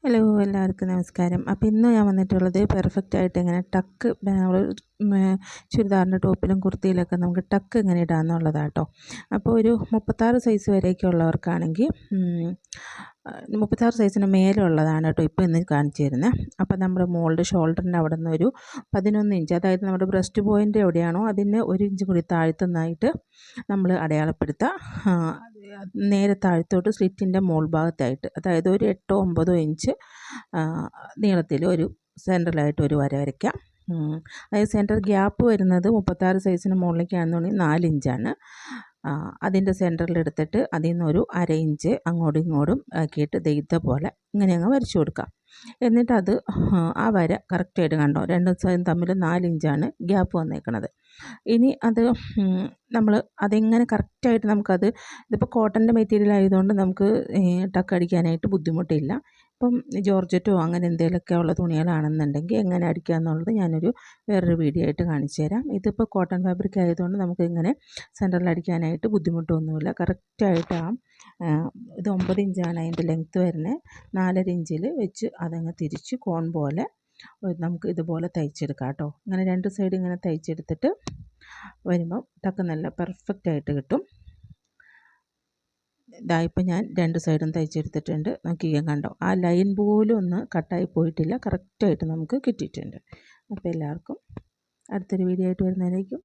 Hello എല്ലാവർക്കും നമസ്കാരം. അപ്പോൾ ഇന്ന് ഞാൻ വന്നിട്ടുള്ളത് പെർഫെക്റ്റ് ആയിട്ട് എങ്ങനെ ടക്ക് ചുരിദാറിൻ്റെ ടോപ്പിലും കുർത്തിയിലൊക്കെ നമുക്ക് ടക്ക് എങ്ങനെ ഇടാമെന്നുള്ളതാണ് കേട്ടോ. അപ്പോൾ ഒരു 36 സൈസ് വരെയൊക്കെ ഉള്ളവർക്കാണെങ്കിൽ 36 സൈസിന് മേലെ ഉള്ളതാണ് കേട്ടോ ഇപ്പോൾ ഇന്ന് കാണിച്ചു തരുന്നത്. അപ്പോൾ നമ്മുടെ മോളുടെ ഷോൾഡറിൻ്റെ അവിടെ നിന്ന് ഒരു 11 ഇഞ്ച്, അതായത് നമ്മുടെ ബ്രസ്റ്റ് പോയിൻ്റ് എവിടെയാണോ അതിന് 1 ഇഞ്ച് കൂടി താഴ്ത്തുന്നതായിട്ട് നമ്മൾ അടയാളപ്പെടുത്തുക. നേരെ താഴത്തോട്ട് സ്ലിറ്റിൻ്റെ മോൾ ഭാഗത്തായിട്ട്, അതായത് ഒരു 8-9 ഇഞ്ച് നീളത്തിൽ ഒരു സെൻട്രലായിട്ട് ഒരു വര വരയ്ക്കാം. അതായത് സെൻറ്റർ ഗ്യാപ്പ് വരുന്നത് 36 സൈസിന് മുകളിലേക്കാണെന്നുണ്ടെങ്കിൽ 4 ഇഞ്ചാണ്. അതിൻ്റെ സെൻറ്ററിലെടുത്തിട്ട് അതിൽ നിന്നൊരു 1/2 ഇഞ്ച് അങ്ങോട്ടും ഇങ്ങോട്ടും ആക്കിയിട്ട് ഇതേപോലെ ഇങ്ങനെ അങ്ങ് വരച്ചു കൊടുക്കാം. എന്നിട്ട് അത് ആ വര കറക്റ്റായിട്ട് കണ്ടോ, രണ്ട് സൈഡും തമ്മിൽ 4 ഇഞ്ചാണ് ഗ്യാപ്പ് വന്നേക്കണത്. ഇനി അത് നമ്മൾ അതെങ്ങനെ കറക്റ്റായിട്ട് നമുക്കത്, ഇതിപ്പോൾ കോട്ടൻ്റെ മെറ്റീരിയൽ ആയതുകൊണ്ട് നമുക്ക് ടക്കടിക്കാനായിട്ട് ബുദ്ധിമുട്ടില്ല. ഇപ്പം ജോർജറ്റോ അങ്ങനെ എന്തെങ്കിലുമൊക്കെ ഉള്ള തുണികളാണെന്നുണ്ടെങ്കിൽ എങ്ങനെ അടിക്കുക എന്നുള്ളത് ഞാനൊരു വേറൊരു വീഡിയോ ആയിട്ട് കാണിച്ചു തരാം. ഇതിപ്പോൾ കോട്ടൺ ഫാബ്രിക് ആയതുകൊണ്ട് നമുക്ക് ഇങ്ങനെ സെൻറ്ററിൽ അടിക്കാനായിട്ട് ബുദ്ധിമുട്ടൊന്നുമില്ല. കറക്റ്റായിട്ട് ഇത് 9 ഇഞ്ചാണ് അതിൻ്റെ ലെങ്ത്ത് വരുന്നത്. 4.5 ഇഞ്ചിൽ വെച്ച് അതങ്ങ് തിരിച്ച് കോൺ പോലെ നമുക്ക് ഇതുപോലെ തയ്ച്ചെടുക്കാം കേട്ടോ. ഇങ്ങനെ രണ്ട് സൈഡ് ഇങ്ങനെ തയ്ച്ചെടുത്തിട്ട് വരുമ്പോൾ ടക്ക് നല്ല പെർഫെക്റ്റ് ആയിട്ട് കിട്ടും. ഇപ്പം ഞാൻ രണ്ട് സൈഡും തയ്ച്ചെടുത്തിട്ടുണ്ട്. നോക്കിക്കാൻ കണ്ടോ, ആ ലൈൻ പോലും ഒന്ന് കട്ടായി പോയിട്ടില്ല, കറക്റ്റായിട്ട് നമുക്ക് കിട്ടിയിട്ടുണ്ട്. അപ്പോൾ എല്ലാവർക്കും അടുത്തൊരു വീഡിയോ ആയിട്ട് വരുന്നതായിരിക്കും.